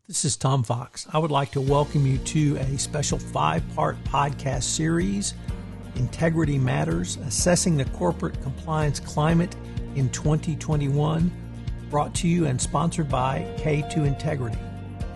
This is Tom Fox. I would like to welcome you to a special 5-part podcast series, Integrity Matters, Assessing the Corporate Compliance Climate in 2021, brought to you and sponsored by K2 Integrity.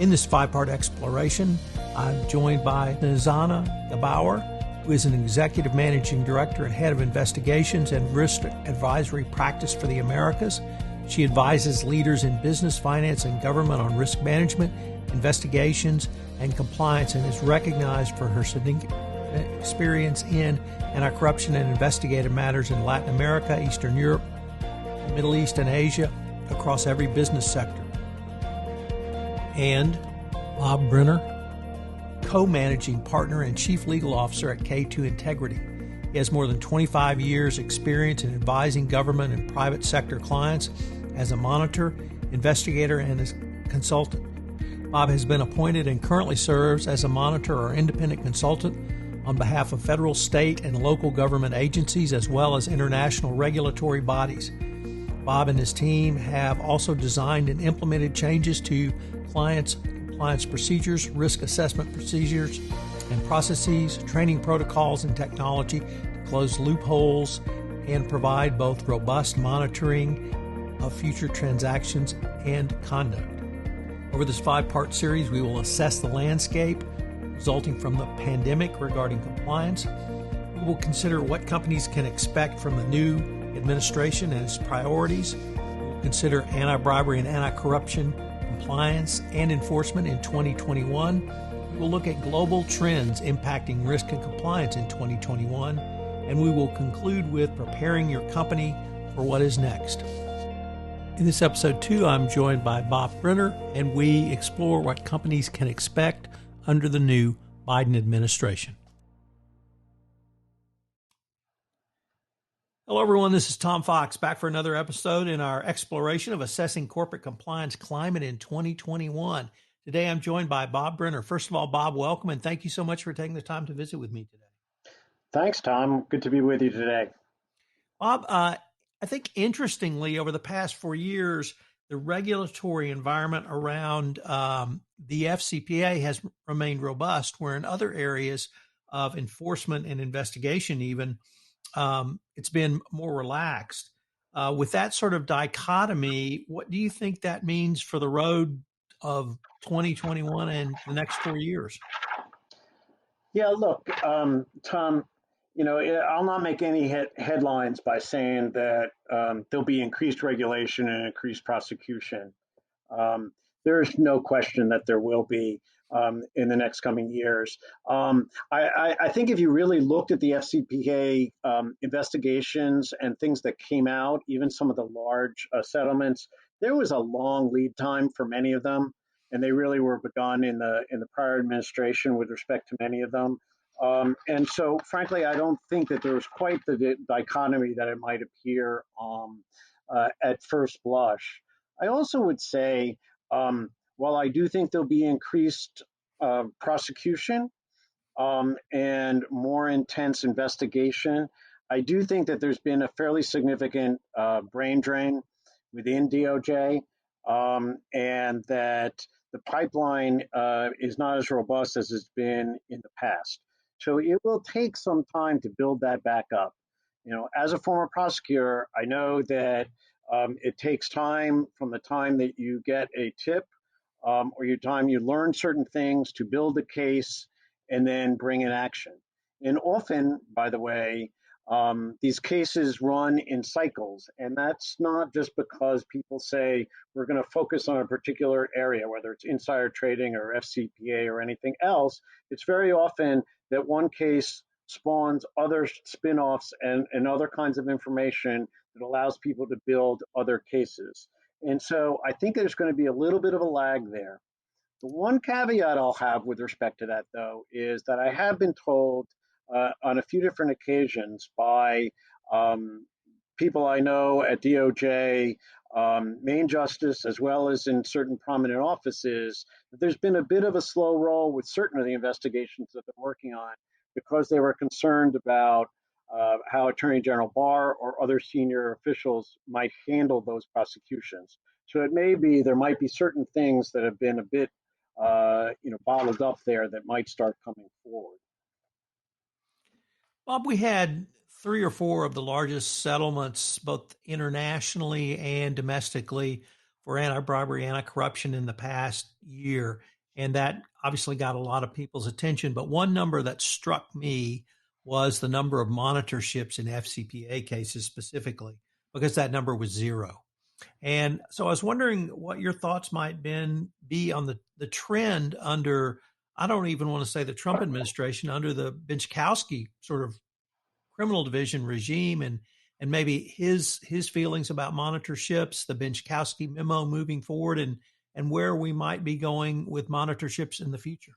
In this 5-part exploration, I'm joined by Nizana Gabauer, who is an Executive Managing Director and Head of Investigations and Risk Advisory Practice for the Americas. She advises leaders in business, finance, and government on risk management, investigations, and compliance, and is recognized for her experience in anti-corruption and investigative matters in Latin America, Eastern Europe, Middle East, and Asia across every business sector. And Bob Brenner, co-managing partner and chief legal officer at K2 Integrity. He has more than 25 years experience in advising government and private sector clients as a monitor, investigator, and as consultant. Bob has been appointed and currently serves as a monitor or independent consultant on behalf of federal, state, and local government agencies, as well as international regulatory bodies. Bob and his team have also designed and implemented changes to clients' compliance procedures, risk assessment procedures and processes, training protocols, and technology to close loopholes and provide both robust monitoring of future transactions and conduct. Over this 5-part series, we will assess the landscape resulting from the pandemic regarding compliance. We will consider what companies can expect from the new administration and its priorities. We will consider anti-bribery and anti-corruption compliance and enforcement in 2021. We will look at global trends impacting risk and compliance in 2021. And we will conclude with preparing your company for what is next. In this episode 2, I'm joined by Bob Brenner, and we explore what companies can expect under the new Biden administration. Hello, everyone. This is Tom Fox, back for another episode in our exploration of assessing corporate compliance climate in 2021. Today, I'm joined by Bob Brenner. First of all, Bob, welcome, and thank you so much for taking the time to visit with me today. Thanks, Tom. Good to be with you today. Bob, I think interestingly, over the past 4 years, the regulatory environment around the FCPA has remained robust, where in other areas of enforcement and investigation even, it's been more relaxed. With that sort of dichotomy, what do you think that means for the road of 2021 and the next 4 years? Yeah, look, Tom, I'll not make any headlines by saying that there'll be increased regulation and increased prosecution. There's no question that there will be in the next coming years. I think if you really looked at the FCPA investigations and things that came out, even some of the large settlements, there was a long lead time for many of them, and they really were begun in the prior administration with respect to many of them. And so, frankly, I don't think that there was quite the dichotomy that it might appear at first blush. I also would say, while I do think there'll be increased prosecution and more intense investigation, I do think that there's been a fairly significant brain drain within DOJ, and that the pipeline is not as robust as it's been in the past. So it will take some time to build that back up. As a former prosecutor, I know that it takes time from the time that you get a tip or your time you learn certain things to build a case and then bring in action. And often, by the way, these cases run in cycles, and that's not just because people say we're going to focus on a particular area, whether it's insider trading or FCPA or anything else. It's very often that one case spawns other spin-offs and other kinds of information that allows people to build other cases. And so I think there's going to be a little bit of a lag there. The one caveat I'll have with respect to that, though, is that I have been told on a few different occasions by people I know at DOJ, Main Justice, as well as in certain prominent offices, that there's been a bit of a slow roll with certain of the investigations that they're working on because they were concerned about how Attorney General Barr or other senior officials might handle those prosecutions. So it may be there might be certain things that have been a bit bottled up there that might start coming forward. Bob, we had three or four of the largest settlements, both internationally and domestically, for anti bribery, anti corruption in the past year. And that obviously got a lot of people's attention. But one number that struck me was the number of monitorships in FCPA cases specifically, because that number was zero. And so I was wondering what your thoughts might be on the trend under, I don't even want to say the Trump administration, under the Benchkowski sort of criminal division regime, and maybe his feelings about monitorships, the Benchkowski memo moving forward, and where we might be going with monitorships in the future.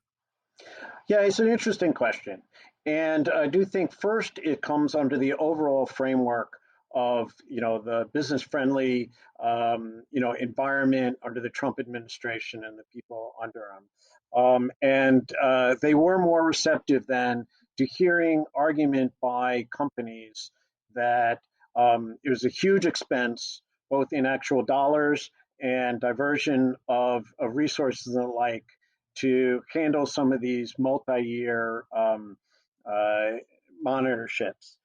Yeah, it's an interesting question. And I do think first it comes under the overall framework of, the business friendly, environment under the Trump administration and the people under him. And they were more receptive than to hearing argument by companies that it was a huge expense, both in actual dollars and diversion of resources and the like, to handle some of these multi-year uh, monitorships.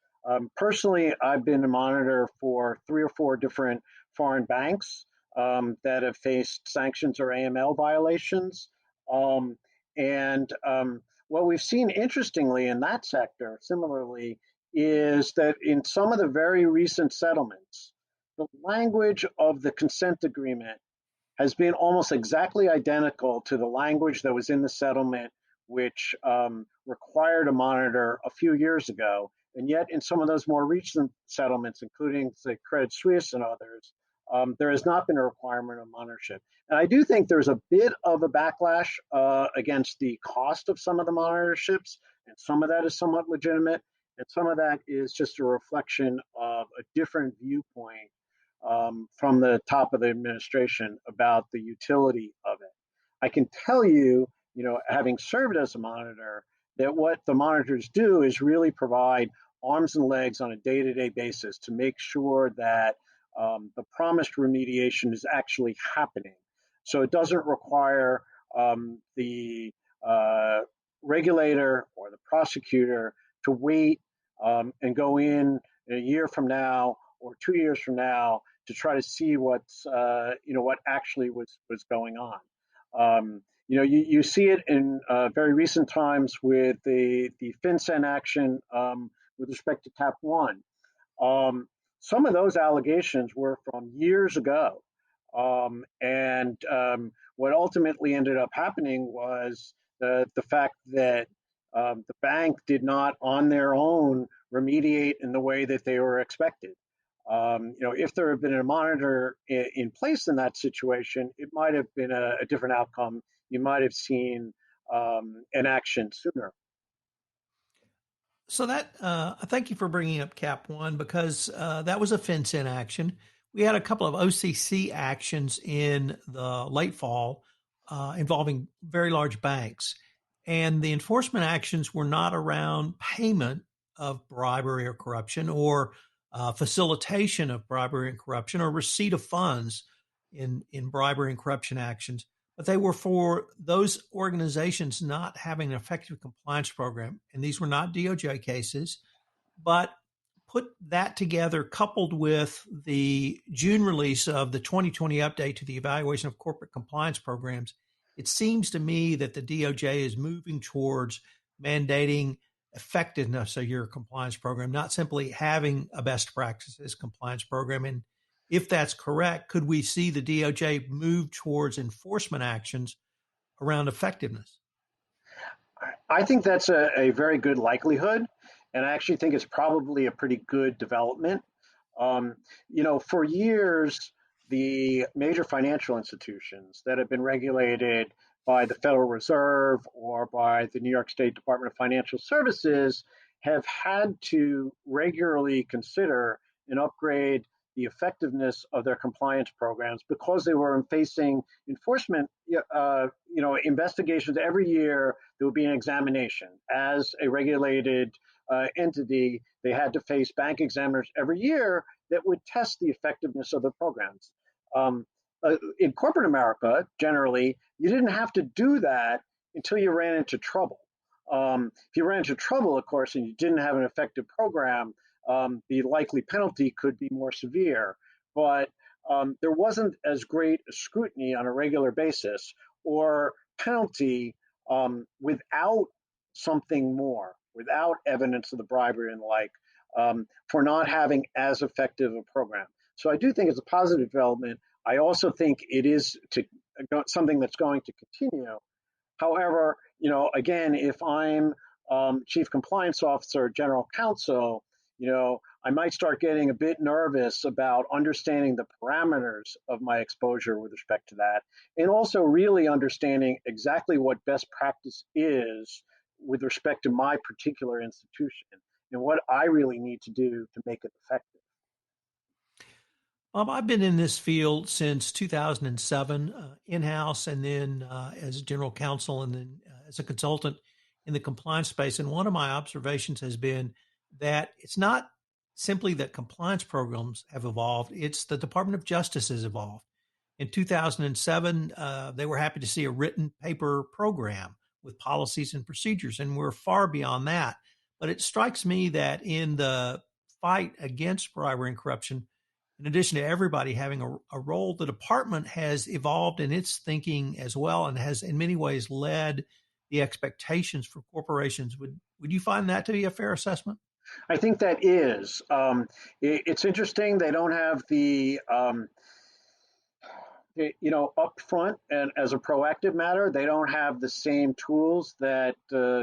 Personally, I've been a monitor for 3 or 4 different foreign banks that have faced sanctions or AML violations. Um, and what we've seen, interestingly, in that sector, similarly, is that in some of the very recent settlements, the language of the consent agreement has been almost exactly identical to the language that was in the settlement, which required a monitor a few years ago. And yet, in some of those more recent settlements, including the Credit Suisse and others, there has not been a requirement of monitorship. And I do think there's a bit of a backlash against the cost of some of the monitorships, and some of that is somewhat legitimate, and some of that is just a reflection of a different viewpoint from the top of the administration about the utility of it. I can tell you, having served as a monitor, that what the monitors do is really provide arms and legs on a day-to-day basis to make sure that the promised remediation is actually happening. So it doesn't require the regulator or the prosecutor to wait and go in a year from now or 2 years from now to try to see what actually was going on. You see it in very recent times with the FinCEN action with respect to Cap One. Um, some of those allegations were from years ago. And what ultimately ended up happening was the fact that the bank did not, on their own, remediate in the way that they were expected. If there had been a monitor in place in that situation, it might have been a different outcome. You might have seen an action sooner. So that thank you for bringing up Cap One, because that was a FinCEN action. We had a couple of OCC actions in the late fall involving very large banks, and the enforcement actions were not around payment of bribery or corruption, or facilitation of bribery and corruption, or receipt of funds in bribery and corruption actions, but they were for those organizations not having an effective compliance program. And these were not DOJ cases, but put that together, coupled with the June release of the 2020 update to the evaluation of corporate compliance programs, it seems to me that the DOJ is moving towards mandating effectiveness of your compliance program, not simply having a best practices compliance program. And if that's correct, could we see the DOJ move towards enforcement actions around effectiveness? I think that's a very good likelihood, and I actually think it's probably a pretty good development. For years, the major financial institutions that have been regulated by the Federal Reserve or by the New York State Department of Financial Services have had to regularly consider and upgrade the effectiveness of their compliance programs because they were facing enforcement, investigations every year. There would be an examination. As a regulated entity, they had to face bank examiners every year that would test the effectiveness of the programs. in corporate America, generally, you didn't have to do that until you ran into trouble. If you ran into trouble, of course, and you didn't have an effective program, the likely penalty could be more severe. But there wasn't as great a scrutiny on a regular basis or penalty without something more, without evidence of the bribery and the like, for not having as effective a program. So I do think it's a positive development. I also think it is something that's going to continue. However, again, if I'm chief compliance officer, general counsel, I might start getting a bit nervous about understanding the parameters of my exposure with respect to that, and also really understanding exactly what best practice is with respect to my particular institution and what I really need to do to make it effective. I've been in this field since 2007, in-house, and then as general counsel, and then as a consultant in the compliance space. And one of my observations has been that it's not simply that compliance programs have evolved; it's the Department of Justice has evolved. In 2007, they were happy to see a written paper program with policies and procedures, and we're far beyond that. But it strikes me that in the fight against bribery and corruption, in addition to everybody having a role, the department has evolved in its thinking as well and has in many ways led the expectations for corporations. Would you find that to be a fair assessment? I think that is. It's interesting. They don't have up front and as a proactive matter, they don't have the same tools that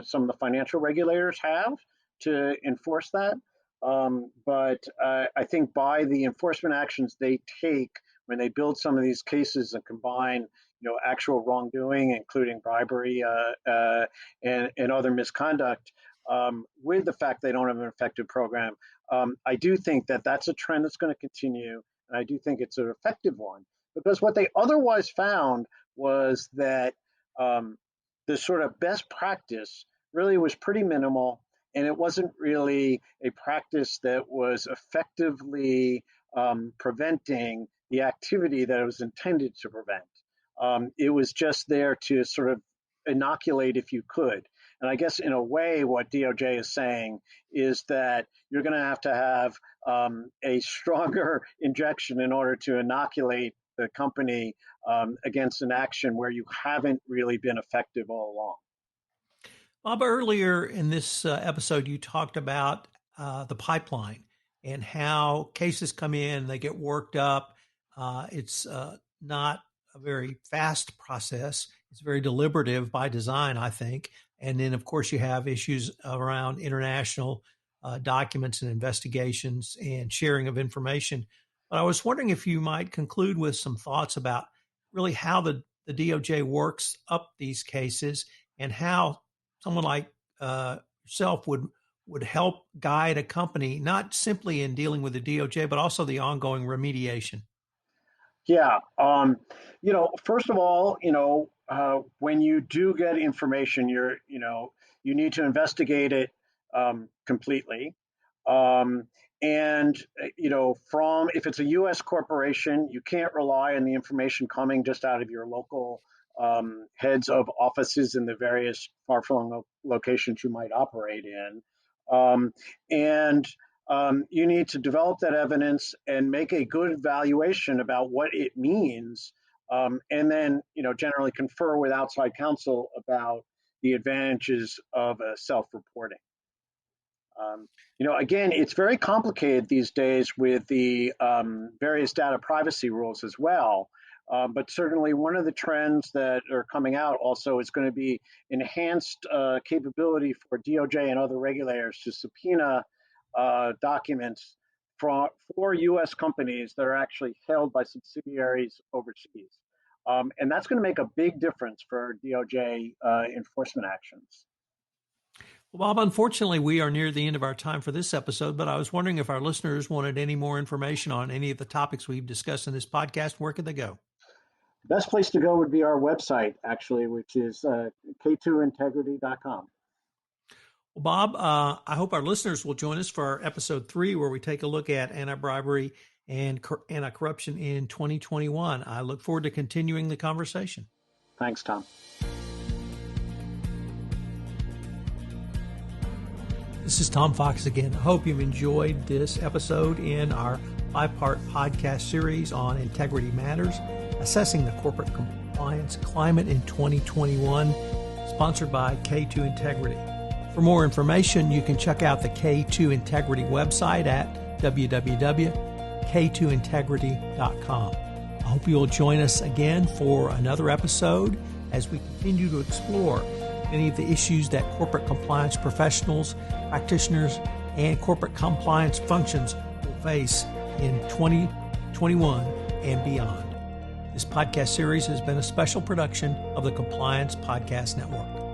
some of the financial regulators have to enforce that. But I think by the enforcement actions they take when they build some of these cases and combine, actual wrongdoing, including bribery and other misconduct, with the fact they don't have an effective program, I do think that that's a trend that's going to continue, and I do think it's an effective one because what they otherwise found was that the sort of best practice really was pretty minimal, and it wasn't really a practice that was effectively preventing the activity that it was intended to prevent. It was just there to sort of inoculate if you could. And I guess in a way, what DOJ is saying is that you're going to have a stronger injection in order to inoculate the company against an action where you haven't really been effective all along. Bob, earlier in this episode, you talked about the pipeline and how cases come in, they get worked up. It's not a very fast process. It's very deliberative by design, I think. And then, of course, you have issues around international documents and investigations and sharing of information. But I was wondering if you might conclude with some thoughts about really how the DOJ works up these cases and how someone like yourself would help guide a company, not simply in dealing with the DOJ, but also the ongoing remediation. Yeah. First of all, when you do get information, you need to investigate it completely. Um, and, from if it's a U.S. corporation, you can't rely on the information coming just out of your local heads of offices in the various far-flung locations you might operate in. And you need to develop that evidence and make a good evaluation about what it means, and then generally confer with outside counsel about the advantages of self-reporting. Again, it's very complicated these days with the various data privacy rules as well. But certainly one of the trends that are coming out also is going to be enhanced capability for DOJ and other regulators to subpoena documents for U.S. companies that are actually held by subsidiaries overseas. And that's going to make a big difference for DOJ enforcement actions. Well, Bob, unfortunately, we are near the end of our time for this episode, but I was wondering if our listeners wanted any more information on any of the topics we've discussed in this podcast, where could they go? The best place to go would be our website, actually, which is k2integrity.com. Well, Bob, I hope our listeners will join us for our episode 3, where we take a look at anti-bribery and anti-corruption in 2021. I look forward to continuing the conversation. Thanks, Tom. This is Tom Fox again. I hope you've enjoyed this episode in our 5-part podcast series on Integrity Matters, Assessing the Corporate Compliance Climate in 2021, sponsored by K2 Integrity. For more information, you can check out the K2 Integrity website at www.k2integrity.com. I hope you'll join us again for another episode as we continue to explore many of the issues that corporate compliance professionals, practitioners, and corporate compliance functions will face in 2021 and beyond. This podcast series has been a special production of the Compliance Podcast Network.